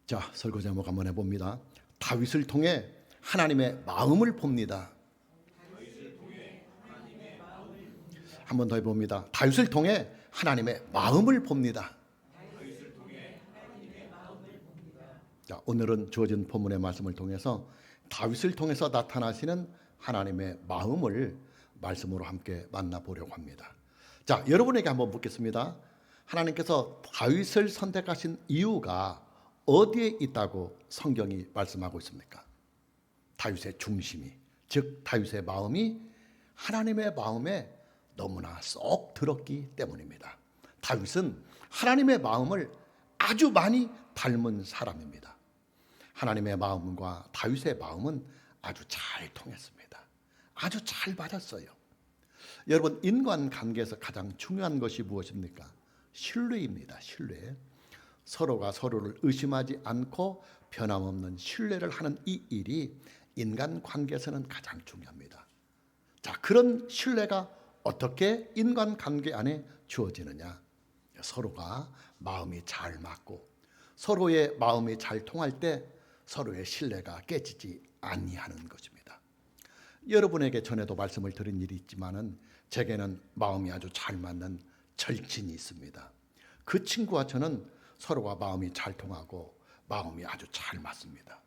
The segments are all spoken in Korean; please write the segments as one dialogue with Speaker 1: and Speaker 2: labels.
Speaker 1: 자, 설교 제목 한번 해봅니다. 다윗을 통해 하나님의 마음을 봅니다. 한번 더 해봅니다. 다윗을 통해 하나님의 마음을 봅니다. 자, 오늘은 주어진 본문의 말씀을 통해서 다윗을 통해서 나타나시는 하나님의 마음을 말씀으로 함께 만나보려고 합니다. 자, 여러분에게 한번 묻겠습니다. 하나님께서 다윗을 선택하신 이유가 어디에 있다고 성경이 말씀하고 있습니까? 다윗의 중심이, 즉 다윗의 마음이 하나님의 마음에 너무나 쏙 들었기 때문입니다. 다윗은 하나님의 마음을 아주 많이 닮은 사람입니다. 하나님의 마음과 다윗의 마음은 아주 잘 통했습니다. 아주 잘 맞았어요. 여러분, 인간관계에서 가장 중요한 것이 무엇입니까? 신뢰입니다. 신뢰. 서로가 서로를 의심하지 않고 변함없는 신뢰를 하는 이 일이 인간관계에서는 가장 중요합니다. 자, 그런 신뢰가 어떻게 인간관계 안에 주어지느냐? 서로가 마음이 잘 맞고 서로의 마음이 잘 통할 때 서로의 신뢰가 깨지지 아니하는 것입니다. 여러분에게 전에도 말씀을 드린 일이 있지만은 제게는 마음이 아주 잘 맞는 절친이 있습니다. 그 친구와 저는 서로가 마음이 잘 통하고 마음이 아주 잘 맞습니다.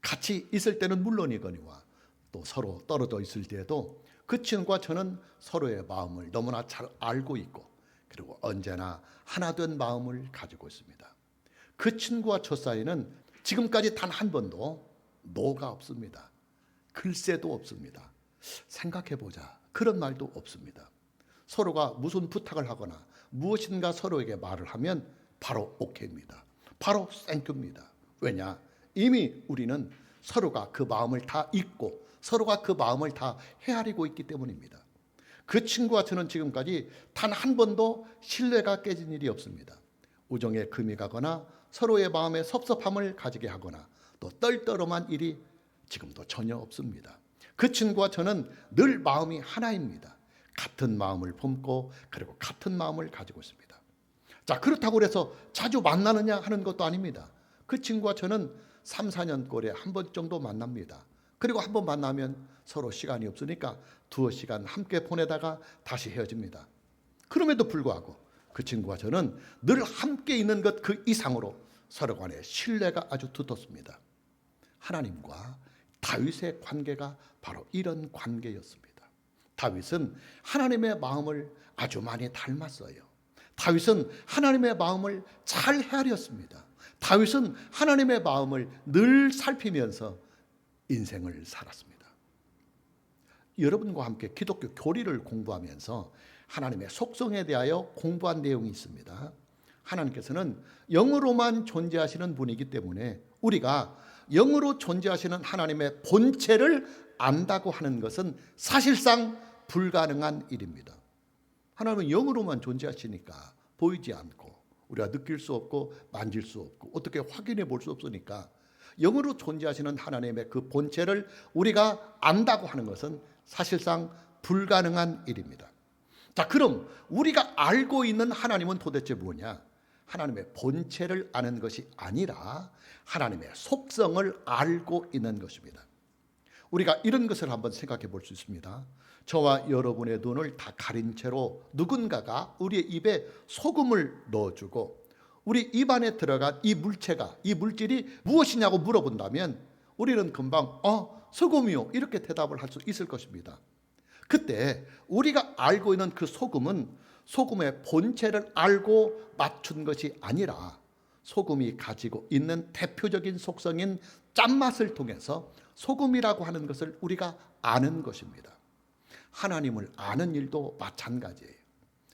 Speaker 1: 같이 있을 때는 물론이거니와 또 서로 떨어져 있을 때에도 그 친구와 저는 서로의 마음을 너무나 잘 알고 있고 그리고 언제나 하나 된 마음을 가지고 있습니다. 그 친구와 저 사이는 지금까지 단 한 번도 노가 없습니다. 글쎄도 없습니다. 생각해보자, 그런 말도 없습니다. 서로가 무슨 부탁을 하거나 무엇인가 서로에게 말을 하면 바로 오케이입니다. 바로 땡큐입니다. 왜냐? 이미 우리는 서로가 그 마음을 다 잊고 서로가 그 마음을 다 헤아리고 있기 때문입니다. 그 친구와 저는 지금까지 단 한 번도 신뢰가 깨진 일이 없습니다. 우정에 금이 가거나 서로의 마음에 섭섭함을 가지게 하거나 또 떨떠름한 일이 지금도 전혀 없습니다. 그 친구와 저는 늘 마음이 하나입니다. 같은 마음을 품고 그리고 같은 마음을 가지고 있습니다. 자, 그렇다고 해서 자주 만나느냐 하는 것도 아닙니다. 그 친구와 저는 3, 4년 꼴에 한 번 정도 만납니다. 그리고 한 번 만나면 서로 시간이 없으니까 2시간 함께 보내다가 다시 헤어집니다. 그럼에도 불구하고 그 친구와 저는 늘 함께 있는 것 그 이상으로 서로 간의 신뢰가 아주 두텁습니다. 하나님과 다윗의 관계가 바로 이런 관계였습니다. 다윗은 하나님의 마음을 아주 많이 닮았어요. 다윗은 하나님의 마음을 잘 헤아렸습니다. 다윗은 하나님의 마음을 늘 살피면서 인생을 살았습니다. 여러분과 함께 기독교 교리를 공부하면서 하나님의 속성에 대하여 공부한 내용이 있습니다. 하나님께서는 영으로만 존재하시는 분이기 때문에 우리가 영으로 존재하시는 하나님의 본체를 안다고 하는 것은 사실상 불가능한 일입니다. 하나님은 영으로만 존재하시니까 보이지 않고 우리가 느낄 수 없고 만질 수 없고 어떻게 확인해 볼 수 없으니까 영으로 존재하시는 하나님의 그 본체를 우리가 안다고 하는 것은 사실상 불가능한 일입니다. 자, 그럼 우리가 알고 있는 하나님은 도대체 뭐냐? 하나님의 본체를 아는 것이 아니라 하나님의 속성을 알고 있는 것입니다. 우리가 이런 것을 한번 생각해 볼 수 있습니다. 저와 여러분의 눈을 다 가린 채로 누군가가 우리의 입에 소금을 넣어주고 우리 입 안에 들어간 이 물질이 무엇이냐고 물어본다면 우리는 금방 소금이요 이렇게 대답을 할 수 있을 것입니다. 그때 우리가 알고 있는 그 소금은 소금의 본체를 알고 맞춘 것이 아니라 소금이 가지고 있는 대표적인 속성인 짠맛을 통해서 소금이라고 하는 것을 우리가 아는 것입니다. 하나님을 아는 일도 마찬가지예요.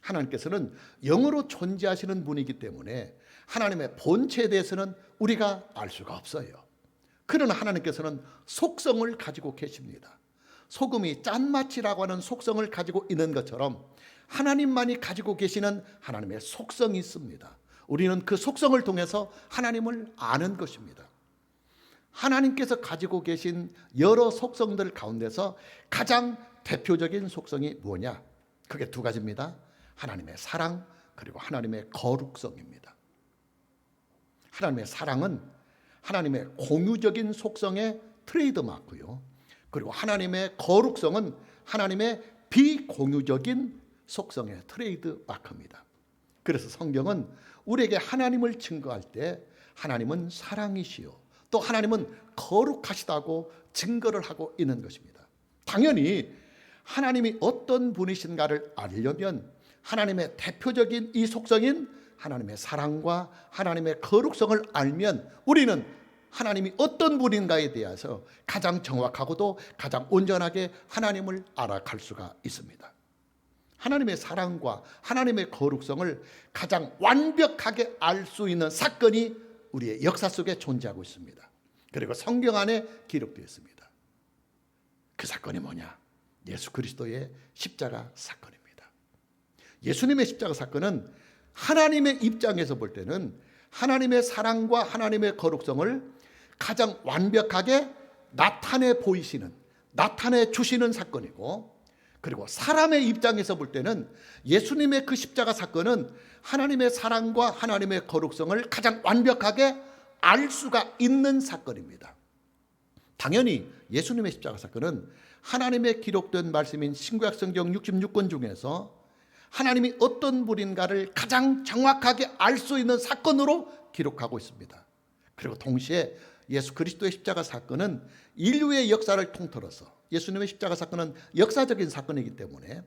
Speaker 1: 하나님께서는 영으로 존재하시는 분이기 때문에 하나님의 본체에 대해서는 우리가 알 수가 없어요. 그러나 하나님께서는 속성을 가지고 계십니다. 소금이 짠맛이라고 하는 속성을 가지고 있는 것처럼 하나님만이 가지고 계시는 하나님의 속성이 있습니다. 우리는 그 속성을 통해서 하나님을 아는 것입니다. 하나님께서 가지고 계신 여러 속성들 가운데서 가장 대표적인 속성이 뭐냐? 그게 2가지입니다. 하나님의 사랑 그리고 하나님의 거룩성입니다. 하나님의 사랑은 하나님의 공유적인 속성의 트레이드마크요. 그리고 하나님의 거룩성은 하나님의 비공유적인 속성의 트레이드마크입니다. 그래서 성경은 우리에게 하나님을 증거할 때 하나님은 사랑이시요 또 하나님은 거룩하시다고 증거를 하고 있는 것입니다. 당연히 하나님이 어떤 분이신가를 알려면 하나님의 대표적인 이 속성인 하나님의 사랑과 하나님의 거룩성을 알면 우리는 하나님이 어떤 분인가에 대해서 가장 정확하고도 가장 온전하게 하나님을 알아갈 수가 있습니다. 하나님의 사랑과 하나님의 거룩성을 가장 완벽하게 알 수 있는 사건이 우리의 역사 속에 존재하고 있습니다. 그리고 성경 안에 기록되어 있습니다. 그 사건이 뭐냐? 예수 그리스도의 십자가 사건입니다. 예수님의 십자가 사건은 하나님의 입장에서 볼 때는 하나님의 사랑과 하나님의 거룩성을 가장 완벽하게 나타내 보이시는, 나타내 주시는 사건이고, 그리고 사람의 입장에서 볼 때는 예수님의 그 십자가 사건은 하나님의 사랑과 하나님의 거룩성을 가장 완벽하게 알 수가 있는 사건입니다. 당연히 예수님의 십자가 사건은 하나님의 기록된 말씀인 신구약 성경 66권 중에서 하나님이 어떤 분인가를 가장 정확하게 알 수 있는 사건으로 기록하고 있습니다. 그리고 동시에 예수 그리스도의 십자가 사건은 인류의 역사를 통틀어서, 예수님의 십자가 사건은 역사적인 사건이기 때문에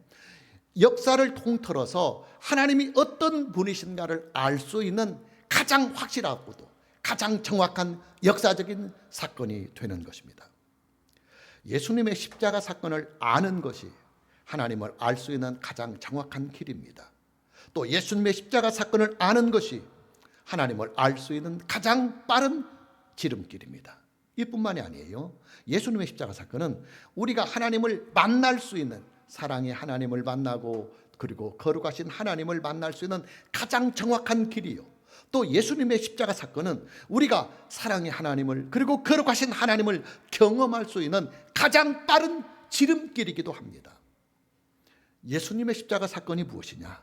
Speaker 1: 역사를 통틀어서 하나님이 어떤 분이신가를 알 수 있는 가장 확실하고도 가장 정확한 역사적인 사건이 되는 것입니다. 예수님의 십자가 사건을 아는 것이 하나님을 알 수 있는 가장 정확한 길입니다. 또 예수님의 십자가 사건을 아는 것이 하나님을 알 수 있는 가장 빠른 지름길입니다. 이뿐만이 아니에요. 예수님의 십자가 사건은 우리가 하나님을 만날 수 있는, 사랑의 하나님을 만나고 그리고 거룩하신 하나님을 만날 수 있는 가장 정확한 길이요. 또 예수님의 십자가 사건은 우리가 사랑의 하나님을 그리고 거룩하신 하나님을 경험할 수 있는 가장 빠른 지름길이기도 합니다. 예수님의 십자가 사건이 무엇이냐?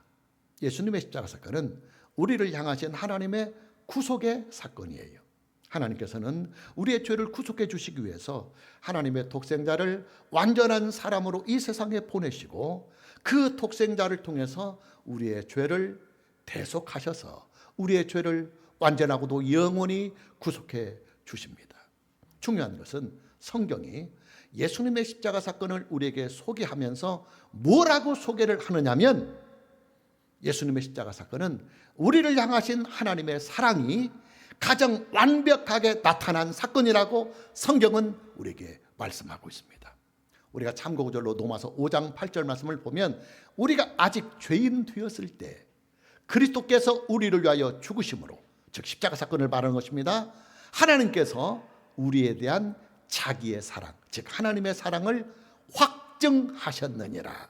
Speaker 1: 예수님의 십자가 사건은 우리를 향하신 하나님의 구속의 사건이에요. 하나님께서는 우리의 죄를 구속해 주시기 위해서 하나님의 독생자를 완전한 사람으로 이 세상에 보내시고 그 독생자를 통해서 우리의 죄를 대속하셔서 우리의 죄를 완전하고도 영원히 구속해 주십니다. 중요한 것은 성경이 예수님의 십자가 사건을 우리에게 소개하면서 뭐라고 소개를 하느냐면 예수님의 십자가 사건은 우리를 향하신 하나님의 사랑이 가장 완벽하게 나타난 사건이라고 성경은 우리에게 말씀하고 있습니다. 우리가 참고구절로 로마서 5장 8절 말씀을 보면 우리가 아직 죄인 되었을 때 그리스도께서 우리를 위하여 죽으심으로, 즉 십자가 사건을 말하는 것입니다. 하나님께서 우리에 대한 자기의 사랑, 즉 하나님의 사랑을 확증하셨느니라.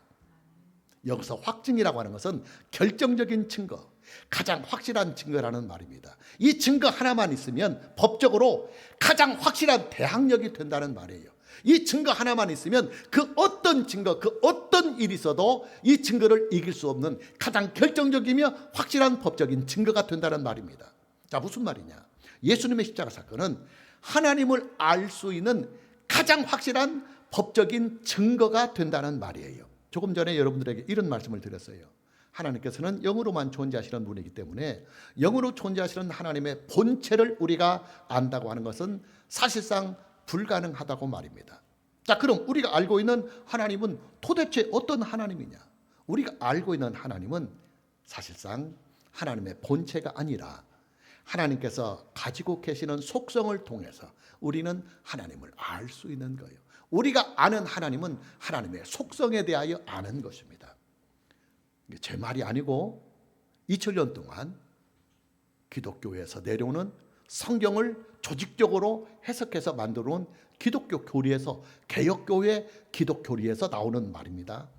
Speaker 1: 여기서 확증이라고 하는 것은 결정적인 증거, 가장 확실한 증거라는 말입니다. 이 증거 하나만 있으면 법적으로 가장 확실한 대항력이 된다는 말이에요. 이 증거 하나만 있으면 그 어떤 증거, 그 어떤 일이 있어도 이 증거를 이길 수 없는 가장 결정적이며 확실한 법적인 증거가 된다는 말입니다. 자, 무슨 말이냐? 예수님의 십자가 사건은 하나님을 알 수 있는 가장 확실한 법적인 증거가 된다는 말이에요. 조금 전에 여러분들에게 이런 말씀을 드렸어요. 하나님께서는 영으로만 존재하시는 분이기 때문에 영으로 존재하시는 하나님의 본체를 우리가 안다고 하는 것은 사실상 불가능하다고 말입니다. 자, 그럼 우리가 알고 있는 하나님은 도대체 어떤 하나님이냐? 우리가 알고 있는 하나님은 사실상 하나님의 본체가 아니라 하나님께서 가지고 계시는 속성을 통해서 우리는 하나님을 알 수 있는 거예요. 우리가 아는 하나님은 하나님의 속성에 대하여 아는 것입니다. 제 말이 아니고 2000년 동안 기독교에서 내려오는 성경을 조직적으로 해석해서 만들어 온 기독교 교리에서, 개혁교회 기독교리에서 나오는 말입니다.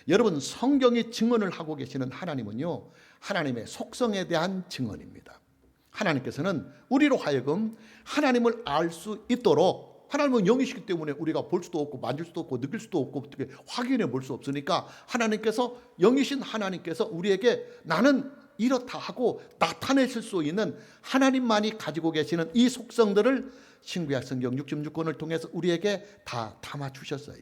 Speaker 1: 여러분, 성경이 증언을 하고 계시는 하나님은요, 하나님의 속성에 대한 증언입니다. 하나님께서는 우리로 하여금 하나님을 알 수 있도록, 하나님은 영이시기 때문에 우리가 볼 수도 없고 만질 수도 없고 느낄 수도 없고 어떻게 확인해 볼 수 없으니까 하나님께서, 영이신 하나님께서 우리에게 나는 이렇다 하고 나타내실 수 있는 하나님만이 가지고 계시는 이 속성들을 신구약 성경 66권을 통해서 우리에게 다 담아 주셨어요.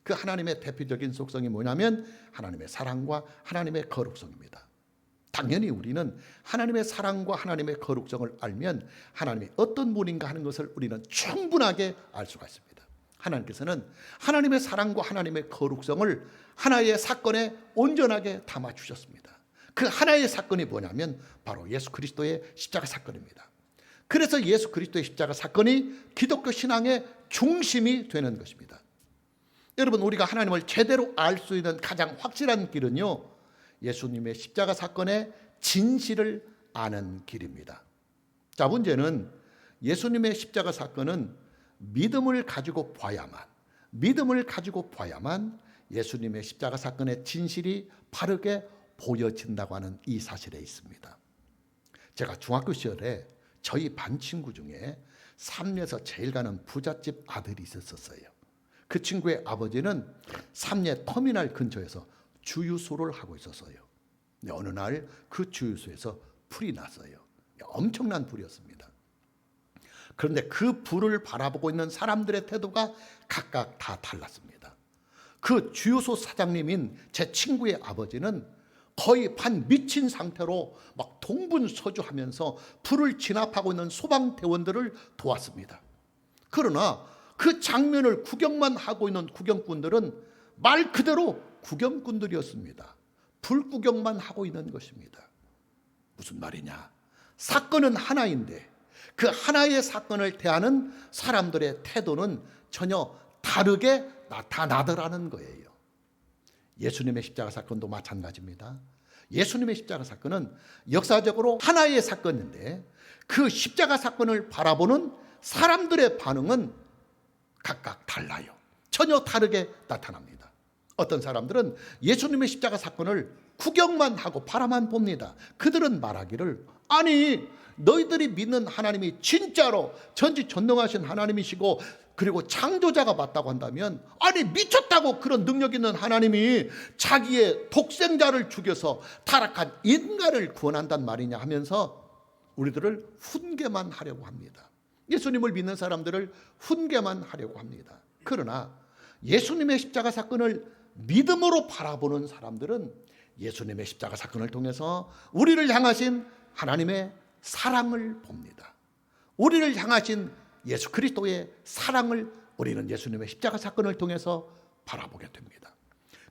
Speaker 1: 그 하나님의 대표적인 속성이 뭐냐면 하나님의 사랑과 하나님의 거룩성입니다. 당연히 우리는 하나님의 사랑과 하나님의 거룩성을 알면 하나님이 어떤 분인가 하는 것을 우리는 충분하게 알 수가 있습니다. 하나님께서는 하나님의 사랑과 하나님의 거룩성을 하나의 사건에 온전하게 담아 주셨습니다. 그 하나의 사건이 뭐냐면 바로 예수 그리스도의 십자가 사건입니다. 그래서 예수 그리스도의 십자가 사건이 기독교 신앙의 중심이 되는 것입니다. 여러분, 우리가 하나님을 제대로 알 수 있는 가장 확실한 길은요, 예수님의 십자가 사건의 진실을 아는 길입니다. 자, 문제는 예수님의 십자가 사건은 믿음을 가지고 봐야만 예수님의 십자가 사건의 진실이 바르게 보여진다고 하는 이 사실에 있습니다. 제가 중학교 시절에 저희 반 친구 중에 삼례에서 제일 가는 부잣집 아들이 있었어요. 그 친구의 아버지는 삼례 터미널 근처에서 주유소를 하고 있었어요. 어느 날 그 주유소에서 불이 났어요. 엄청난 불이었습니다. 그런데 그 불을 바라보고 있는 사람들의 태도가 각각 다 달랐습니다. 그 주유소 사장님인 제 친구의 아버지는 거의 반 미친 상태로 막 동분서주하면서 불을 진압하고 있는 소방대원들을 도왔습니다. 그러나 그 장면을 구경만 하고 있는 구경꾼들은 말 그대로 구경꾼들이었습니다. 불 구경만 하고 있는 것입니다. 무슨 말이냐? 사건은 하나인데 그 하나의 사건을 대하는 사람들의 태도는 전혀 다르게 나타나더라는 거예요. 예수님의 십자가 사건도 마찬가지입니다. 예수님의 십자가 사건은 역사적으로 하나의 사건인데 그 십자가 사건을 바라보는 사람들의 반응은 각각 달라요. 전혀 다르게 나타납니다. 어떤 사람들은 예수님의 십자가 사건을 구경만 하고 바라만 봅니다. 그들은 말하기를, 아니 너희들이 믿는 하나님이 진짜로 전지전능하신 하나님이시고 그리고 창조자가 맞다고 한다면, 아니 미쳤다고 그런 능력 있는 하나님이 자기의 독생자를 죽여서 타락한 인간을 구원한단 말이냐 하면서 우리들을 훈계만 하려고 합니다. 예수님을 믿는 사람들을 훈계만 하려고 합니다. 그러나 예수님의 십자가 사건을 믿음으로 바라보는 사람들은 예수님의 십자가 사건을 통해서 우리를 향하신 하나님의 사랑을 봅니다. 우리를 향하신 예수 그리스도의 사랑을 우리는 예수님의 십자가 사건을 통해서 바라보게 됩니다.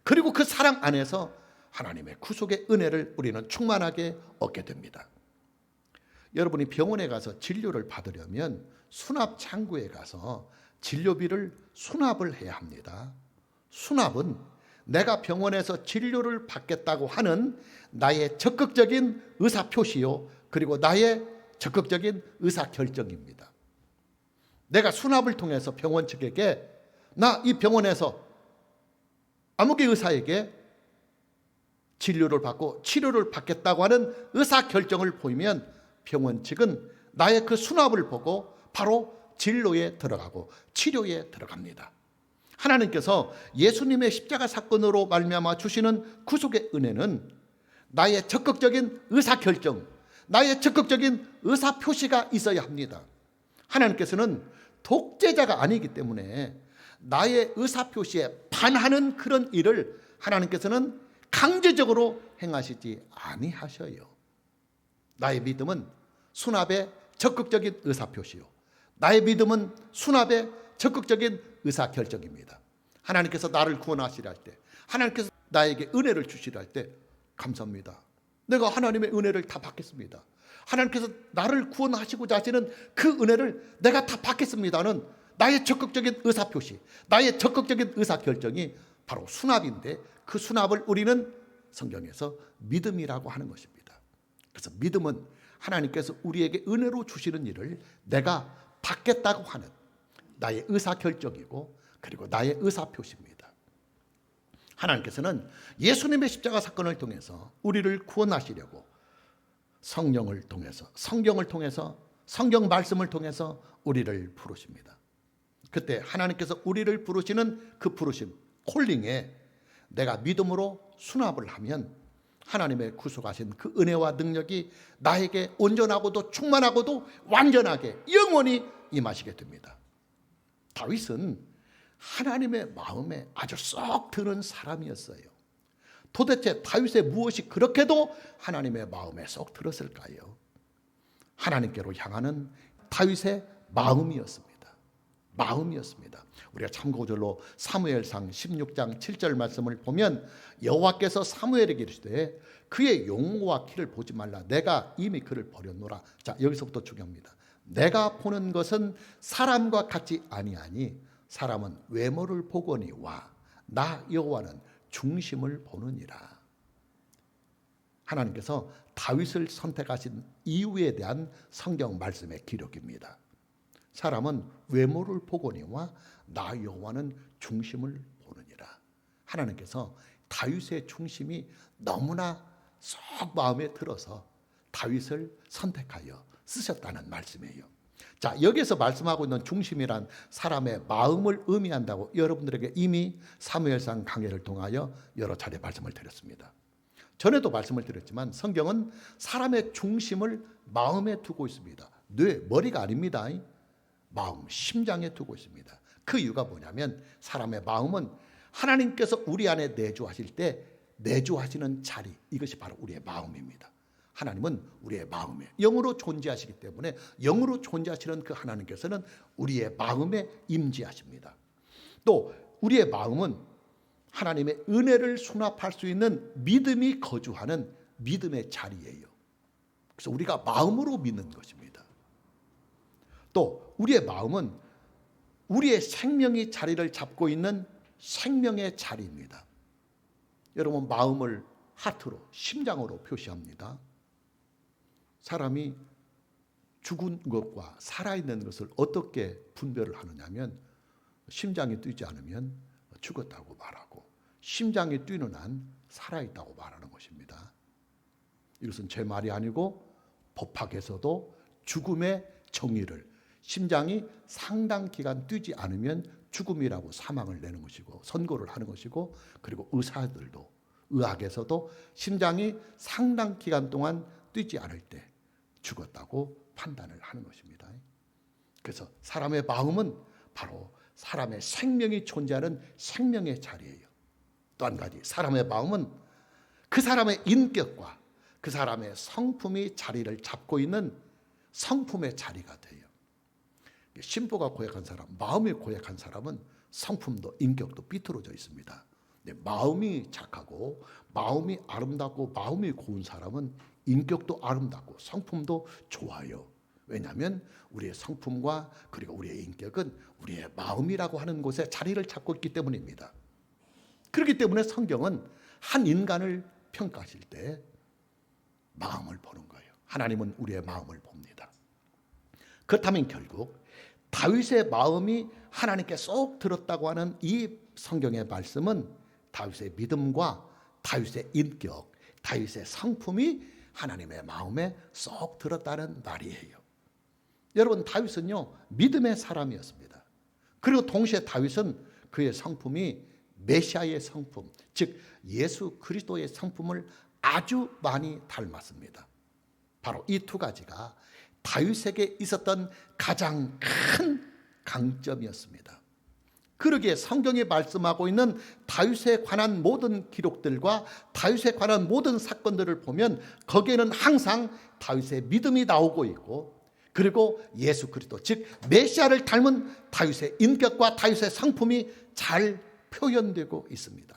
Speaker 1: 그리고 그 사랑 안에서 하나님의 구속의 은혜를 우리는 충만하게 얻게 됩니다. 여러분이 병원에 가서 진료를 받으려면 수납 창구에 가서 진료비를 수납을 해야 합니다. 수납은 내가 병원에서 진료를 받겠다고 하는 나의 적극적인 의사표시요, 그리고 나의 적극적인 의사결정입니다. 내가 수납을 통해서 병원 측에게 나 이 병원에서 아무개 의사에게 진료를 받고 치료를 받겠다고 하는 의사결정을 보이면 병원 측은 나의 그 수납을 보고 바로 진료에 들어가고 치료에 들어갑니다. 하나님께서 예수님의 십자가 사건으로 말미암아 주시는 구속의 은혜는 나의 적극적인 의사결정, 나의 적극적인 의사표시가 있어야 합니다. 하나님께서는 독재자가 아니기 때문에 나의 의사표시에 반하는 그런 일을 하나님께서는 강제적으로 행하시지 아니하셔요. 나의 믿음은 수납의 적극적인 의사표시요, 나의 믿음은 수납의 적극적인 의사결정입니다. 하나님께서 나를 구원하시려 할 때, 하나님께서 나에게 은혜를 주시려 할 때, 감사합니다, 내가 하나님의 은혜를 다 받겠습니다, 하나님께서 나를 구원하시고자 하시는 그 은혜를 내가 다 받겠습니다는 나의 적극적인 의사표시, 나의 적극적인 의사결정이 바로 수납인데, 그 수납을 우리는 성경에서 믿음이라고 하는 것입니다. 그래서 믿음은 하나님께서 우리에게 은혜로 주시는 일을 내가 받겠다고 하는 나의 의사결정이고, 그리고 나의 의사표시입니다. 하나님께서는 예수님의 십자가 사건을 통해서 우리를 구원하시려고 성령을 통해서, 성경을 통해서, 성경 말씀을 통해서 우리를 부르십니다. 그때 하나님께서 우리를 부르시는 그 부르심, 콜링에 내가 믿음으로 수납을 하면 하나님의 구속하신 그 은혜와 능력이 나에게 온전하고도 충만하고도 완전하게 영원히 임하시게 됩니다. 다윗은 하나님의 마음에 아주 쏙 드는 사람이었어요. 도대체 다윗의 무엇이 그렇게도 하나님의 마음에 쏙 들었을까요? 하나님께로 향하는 다윗의 마음이었습니다. 우리가 참고절로 사무엘상 16장 7절 말씀을 보면 여호와께서 사무엘에게 이르시되 그의 용모와 키를 보지 말라. 내가 이미 그를 버렸노라. 자, 여기서부터 중요합니다. 내가 보는 것은 사람과 같지 아니하니 사람은 외모를 보거니와 나 여호와는 중심을 보느니라. 하나님께서 다윗을 선택하신 이유에 대한 성경 말씀의 기록입니다. 사람은 외모를 보거니와 나 여호와는 중심을 보느니라. 하나님께서 다윗의 중심이 너무나 쏙 마음에 들어서 다윗을 선택하여 쓰셨다는 말씀이에요. 자, 여기서 말씀하고 있는 중심이란 사람의 마음을 의미한다고 여러분들에게 이미 사무엘상 강해를 통하여 여러 차례 말씀을 드렸습니다. 전에도 말씀을 드렸지만 성경은 사람의 중심을 마음에 두고 있습니다. 뇌, 머리가 아닙니다. 마음, 심장에 두고 있습니다. 그 이유가 뭐냐면 사람의 마음은 하나님께서 우리 안에 내주하실 때 내주하시는 자리, 이것이 바로 우리의 마음입니다. 하나님은 우리의 마음에 영으로 존재하시기 때문에 영으로 존재하시는 그 하나님께서는 우리의 마음에 임재하십니다. 또 우리의 마음은 하나님의 은혜를 수납할 수 있는 믿음이 거주하는 믿음의 자리예요. 그래서 우리가 마음으로 믿는 것입니다. 또 우리의 마음은 우리의 생명이 자리를 잡고 있는 생명의 자리입니다. 여러분, 마음을 하트로, 심장으로 표시합니다. 사람이 죽은 것과 살아있는 것을 어떻게 분별을 하느냐면 심장이 뛰지 않으면 죽었다고 말하고 심장이 뛰는 한 살아있다고 말하는 것입니다. 이것은 제 말이 아니고 법학에서도 죽음의 정의를 심장이 상당 기간 뛰지 않으면 죽음이라고 사망을 내는 것이고 선고를 하는 것이고, 그리고 의사들도 의학에서도 심장이 상당 기간 동안 뛰지 않을 때 죽었다고 판단을 하는 것입니다. 그래서 사람의 마음은 바로 사람의 생명이 존재하는 생명의 자리예요. 또 한 가지, 사람의 마음은 그 사람의 인격과 그 사람의 성품이 자리를 잡고 있는 성품의 자리가 돼요. 심보가 고약한 사람, 마음이 고약한 사람은 성품도 인격도 삐뚤어져 있습니다. 마음이 착하고 마음이 아름답고 마음이 고운 사람은 인격도 아름답고 성품도 좋아요. 왜냐하면 우리의 성품과 그리고 우리의 인격은 우리의 마음이라고 하는 곳에 자리를 잡고 있기 때문입니다. 그렇기 때문에 성경은 한 인간을 평가하실 때 마음을 보는 거예요. 하나님은 우리의 마음을 봅니다. 그렇다면 결국 다윗의 마음이 하나님께 쏙 들었다고 하는 이 성경의 말씀은 다윗의 믿음과 다윗의 인격, 다윗의 성품이 하나님의 마음에 쏙 들었다는 말이에요. 여러분, 다윗은요 믿음의 사람이었습니다. 그리고 동시에 다윗은 그의 성품이 메시아의 성품, 즉 예수 그리스도의 성품을 아주 많이 닮았습니다. 바로 이 두 가지가 다윗에게 있었던 가장 큰 강점이었습니다. 그러기에 성경이 말씀하고 있는 다윗에 관한 모든 기록들과 다윗에 관한 모든 사건들을 보면 거기에는 항상 다윗의 믿음이 나오고 있고, 그리고 예수 그리스도 즉 메시아를 닮은 다윗의 인격과 다윗의 성품이 잘 표현되고 있습니다.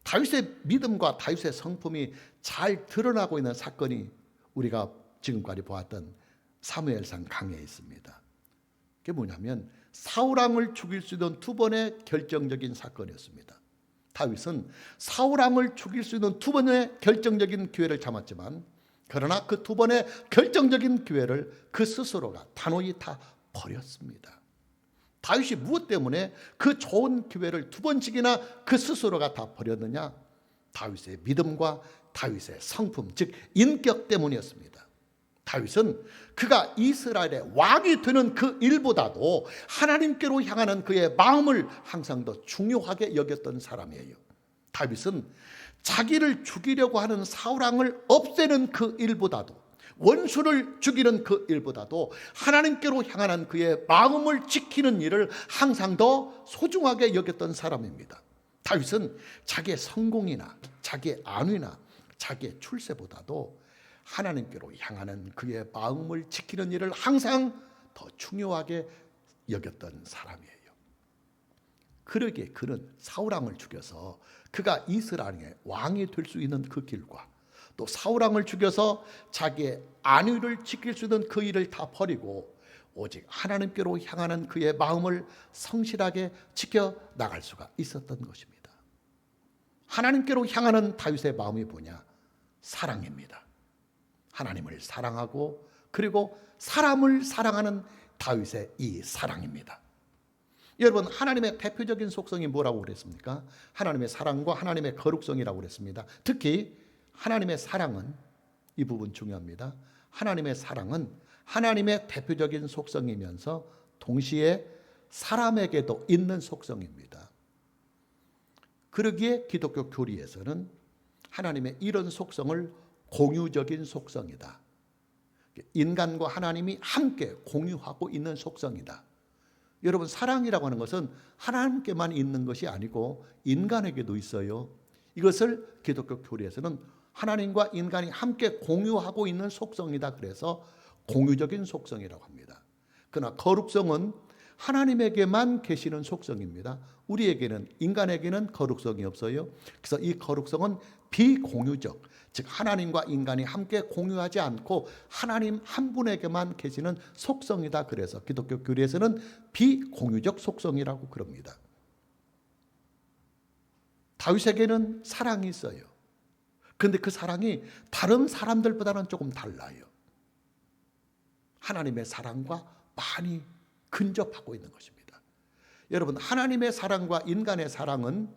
Speaker 1: 다윗의 믿음과 다윗의 성품이 잘 드러나고 있는 사건이 우리가 지금까지 보았던 사무엘상 강해에 있습니다. 그게 뭐냐면 사울왕을 죽일 수 있는 두 번의 결정적인 사건이었습니다. 다윗은 사울왕을 죽일 수 있는 두 번의 결정적인 기회를 잡았지만, 그러나 그 두 번의 결정적인 기회를 그 스스로가 단호히 다 버렸습니다. 다윗이 무엇 때문에 그 좋은 기회를 두 번씩이나 그 스스로가 다 버렸느냐? 다윗의 믿음과 다윗의 성품, 즉 인격 때문이었습니다. 다윗은 그가 이스라엘의 왕이 되는 그 일보다도 하나님께로 향하는 그의 마음을 항상 더 중요하게 여겼던 사람이에요. 다윗은 자기를 죽이려고 하는 사울왕을 없애는 그 일보다도, 원수를 죽이는 그 일보다도 하나님께로 향하는 그의 마음을 지키는 일을 항상 더 소중하게 여겼던 사람입니다. 다윗은 자기의 성공이나 자기의 안위나 자기의 출세보다도 하나님께로 향하는 그의 마음을 지키는 일을 항상 더 중요하게 여겼던 사람이에요. 그러기에 그는 사울왕을 죽여서 그가 이스라엘의 왕이 될 수 있는 그 길과 또 사울왕을 죽여서 자기의 안위를 지킬 수 있는 그 일을 다 버리고 오직 하나님께로 향하는 그의 마음을 성실하게 지켜나갈 수가 있었던 것입니다. 하나님께로 향하는 다윗의 마음이 뭐냐? 사랑입니다. 하나님을 사랑하고 그리고 사람을 사랑하는 다윗의 이 사랑입니다. 여러분, 하나님의 대표적인 속성이 뭐라고 그랬습니까? 하나님의 사랑과 하나님의 거룩성이라고 그랬습니다. 특히 하나님의 사랑은, 이 부분 중요합니다. 하나님의 사랑은 하나님의 대표적인 속성이면서 동시에 사람에게도 있는 속성입니다. 그러기에 기독교 교리에서는 하나님의 이런 속성을 공유적인 속성이다. 인간과 하나님이 함께 공유하고 있는 속성이다. 여러분, 사랑이라고 하는 것은 하나님께만 있는 것이 아니고 인간에게도 있어요. 이것을 기독교 교리에서는 하나님과 인간이 함께 공유하고 있는 속성이다. 그래서 공유적인 속성이라고 합니다. 그러나 거룩성은 하나님에게만 계시는 속성입니다. 우리에게는, 인간에게는 거룩성이 없어요. 그래서 이 거룩성은 비공유적, 즉 하나님과 인간이 함께 공유하지 않고 하나님 한 분에게만 계시는 속성이다. 그래서 기독교 교리에서는 비공유적 속성이라고 그럽니다. 다윗에게는 사랑이 있어요. 그런데 그 사랑이 다른 사람들보다는 조금 달라요. 하나님의 사랑과 많이 근접하고 있는 것입니다. 여러분, 하나님의 사랑과 인간의 사랑은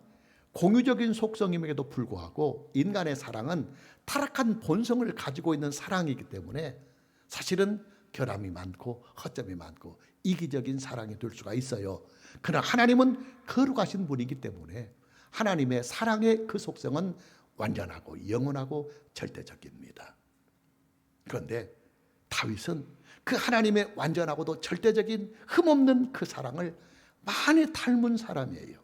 Speaker 1: 공유적인 속성임에도 불구하고 인간의 사랑은 타락한 본성을 가지고 있는 사랑이기 때문에 사실은 결함이 많고 허점이 많고 이기적인 사랑이 될 수가 있어요. 그러나 하나님은 거룩하신 분이기 때문에 하나님의 사랑의 그 속성은 완전하고 영원하고 절대적입니다. 그런데 다윗은 그 하나님의 완전하고도 절대적인 흠없는 그 사랑을 많이 닮은 사람이에요.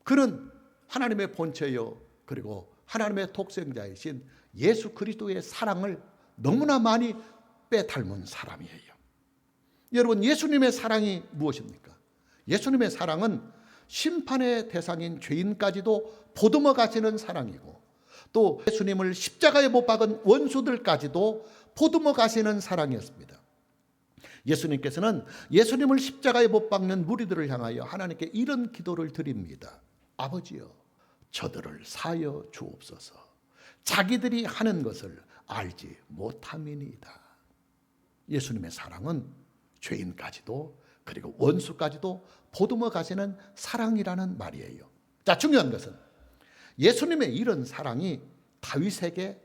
Speaker 1: 그는 하나님의 본체요, 그리고 하나님의 독생자이신 예수 그리스도의 사랑을 너무나 많이 빼닮은 사람이에요. 여러분, 예수님의 사랑이 무엇입니까? 예수님의 사랑은 심판의 대상인 죄인까지도 보듬어 가시는 사랑이고, 또 예수님을 십자가에 못 박은 원수들까지도 보듬어 가시는 사랑이었습니다. 예수님께서는 예수님을 십자가에 못 박는 무리들을 향하여 하나님께 이런 기도를 드립니다. 아버지여, 저들을 사하여 주옵소서. 자기들이 하는 것을 알지 못함이니이다. 예수님의 사랑은 죄인까지도 그리고 원수까지도 보듬어 가시는 사랑이라는 말이에요. 자, 중요한 것은 예수님의 이런 사랑이 다윗에게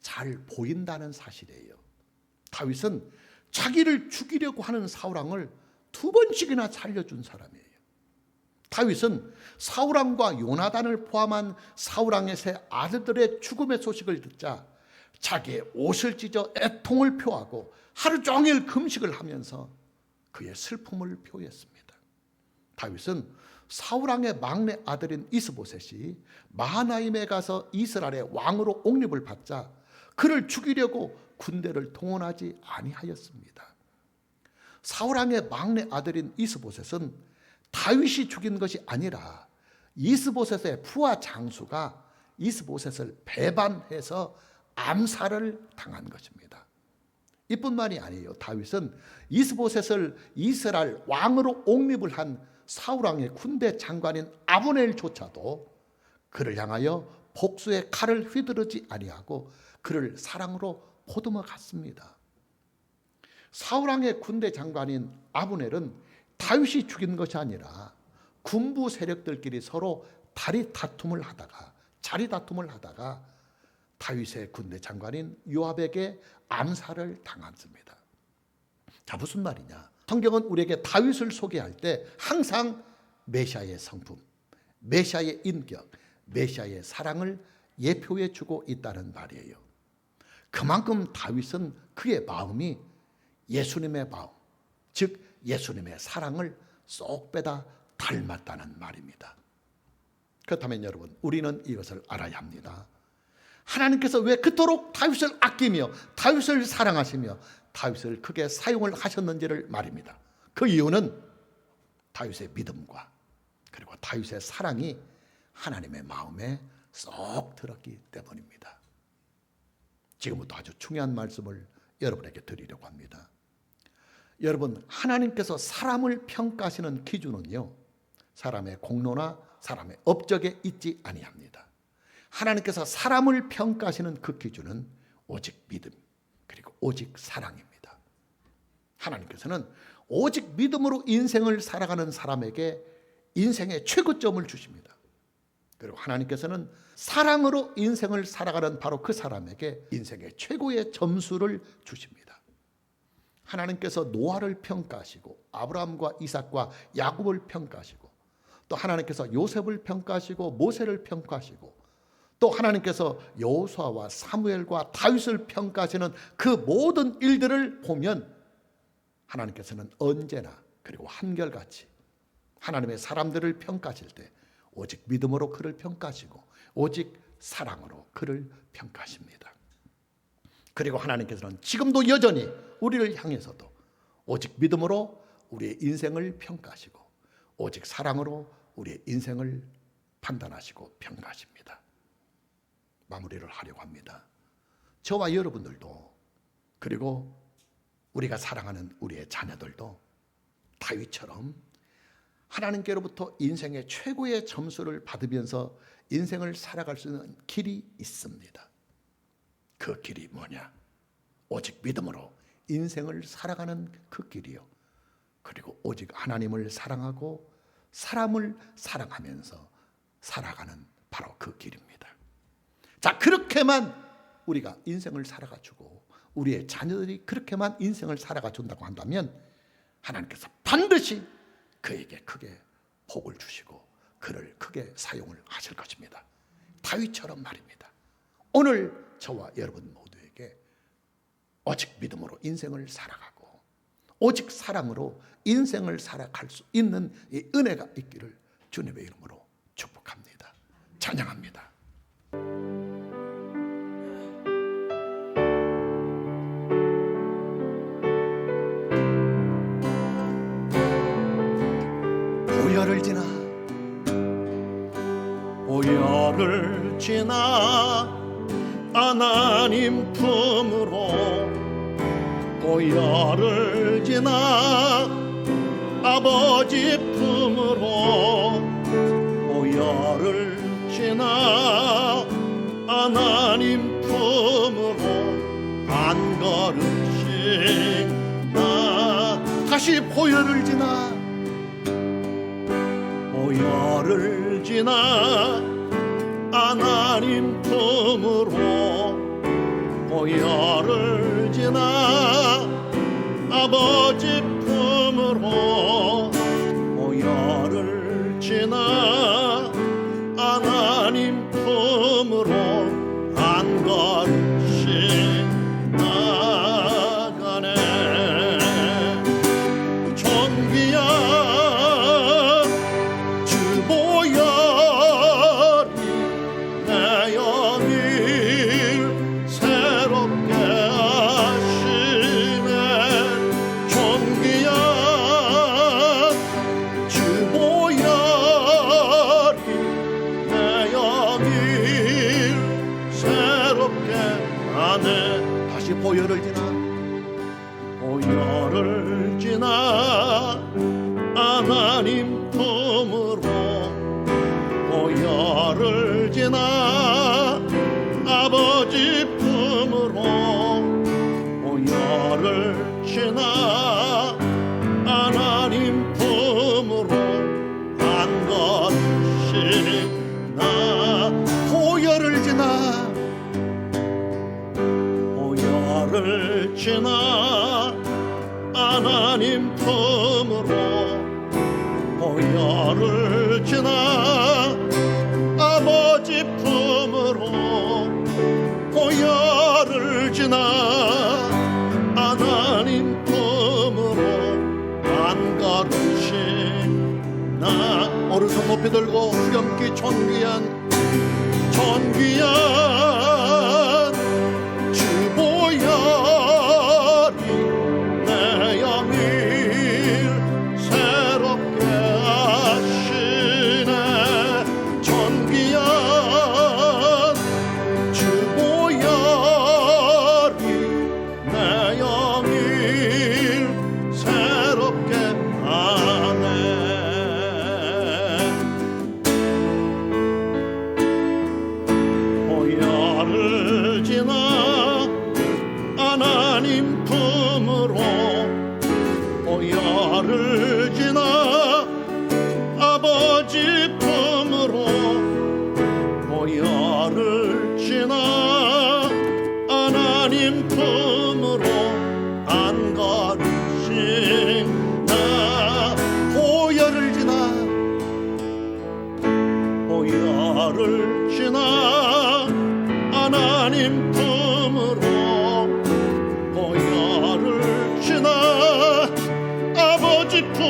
Speaker 1: 잘 보인다는 사실이에요. 다윗은 자기를 죽이려고 하는 사울왕을 2번씩이나 살려준 사람이에요. 다윗은 사울왕과 요나단을 포함한 사울왕의 세 아들들의 죽음의 소식을 듣자 자기의 옷을 찢어 애통을 표하고 하루 종일 금식을 하면서 그의 슬픔을 표했습니다. 다윗은 사울왕의 막내 아들인 이스보셋이 마하나임에 가서 이스라엘의 왕으로 옹립을 받자 그를 죽이려고 군대를 동원하지 아니하였습니다. 사울왕의 막내 아들인 이스보셋은 다윗이 죽인 것이 아니라 이스보셋의 부하 장수가 이스보셋을 배반해서 암살을 당한 것입니다. 이뿐만이 아니에요. 다윗은 이스보셋을 이스라엘 왕으로 옹립을 한 사울왕의 군대 장관인 아브넬조차도 그를 향하여 복수의 칼을 휘두르지 아니하고 그를 사랑으로 보듬어 갔습니다. 사울왕의 군대 장관인 아브넬은 다윗이 죽인 것이 아니라 군부 세력들끼리 서로 자리 다툼을 하다가 다윗의 군대 장관인 요압에게 암살을 당했습니다. 자, 무슨 말이냐? 성경은 우리에게 다윗을 소개할 때 항상 메시아의 성품, 메시아의 인격, 메시아의 사랑을 예표해 주고 있다는 말이에요. 그만큼 다윗은 그의 마음이 예수님의 마음, 즉 예수님의 사랑을 쏙 빼다 닮았다는 말입니다. 그렇다면 여러분, 우리는 이것을 알아야 합니다. 하나님께서 왜 그토록 다윗을 아끼며 다윗을 사랑하시며 다윗을 크게 사용을 하셨는지를 말입니다. 그 이유는 다윗의 믿음과 그리고 다윗의 사랑이 하나님의 마음에 쏙 들었기 때문입니다. 지금부터 아주 중요한 말씀을 여러분에게 드리려고 합니다. 여러분, 하나님께서 사람을 평가하시는 기준은요, 사람의 공로나 사람의 업적에 있지 아니합니다. 하나님께서 사람을 평가하시는 그 기준은 오직 믿음 그리고 오직 사랑입니다. 하나님께서는 오직 믿음으로 인생을 살아가는 사람에게 인생의 최고점을 주십니다. 그리고 하나님께서는 사랑으로 인생을 살아가는 바로 그 사람에게 인생의 최고의 점수를 주십니다. 하나님께서 노아를 평가하시고 아브라함과 이삭과 야곱을 평가하시고 또 하나님께서 요셉을 평가하시고 모세를 평가하시고 또 하나님께서 여호수아와 사무엘과 다윗을 평가하시는 그 모든 일들을 보면 하나님께서는 언제나 그리고 한결같이 하나님의 사람들을 평가하실 때 오직 믿음으로 그를 평가하시고 오직 사랑으로 그를 평가하십니다. 그리고 하나님께서는 지금도 여전히 우리를 향해서도 오직 믿음으로 우리의 인생을 평가하시고 오직 사랑으로 우리의 인생을 판단하시고 평가하십니다. 마무리를 하려고 합니다. 저와 여러분들도 그리고 우리가 사랑하는 우리의 자녀들도 다윗처럼 하나님께로부터 인생의 최고의 점수를 받으면서 인생을 살아갈 수 있는 길이 있습니다. 그 길이 뭐냐? 오직 믿음으로 인생을 살아가는 그 길이요. 그리고 오직 하나님을 사랑하고 사람을 사랑하면서 살아가는 바로 그 길입니다. 자, 그렇게만 우리가 인생을 살아가지고 우리의 자녀들이 그렇게만 인생을 살아가 준다고 한다면 하나님께서 반드시 그에게 크게 복을 주시고 그를 크게 사용을 하실 것입니다. 다윗처럼 말입니다. 오늘 저와 여러분 모두에게 오직 믿음으로 인생을 살아가고 오직 사랑으로 인생을 살아갈 수 있는 이 은혜가 있기를 주님의 이름으로 축복합니다. 찬양합니다.
Speaker 2: 보혈을 지나 하나님 품으로 보혈을 지나 아버지 품으로 보혈을 지나 하나님 품으로 한 걸음씩 나
Speaker 1: 다시 보혈을 지나
Speaker 2: 보혈을 지나 하나님 품으로 보혈을 지나 아버지 품으로 보혈을 지나 하나님 품으로 한 걸음씩 나가네. 존귀한 다시 보혈을 지나 보혈을 지나 하나님 품으로 보혈을 지나 아버지 품으로 보혈을 지나 하나님 품으로 한 걸음씩 나 보혈을 지나 보혈을 지나 하나님 품으로 보혈을 지나 아버지 손 높이 들고 수염기 존귀한 주보혈이 내 영일 새롭게 하시네. 존귀한 주보혈이 내 영일 새롭게 하네. 보혈을 지나 하나님 품으로 보혈을 지나 아버지 품으로 보혈을 지나 하나님 품으로 안거리신다. 보혈을 지나 보혈을 지나 하나님 품으로 보혈을 지나 아버지 품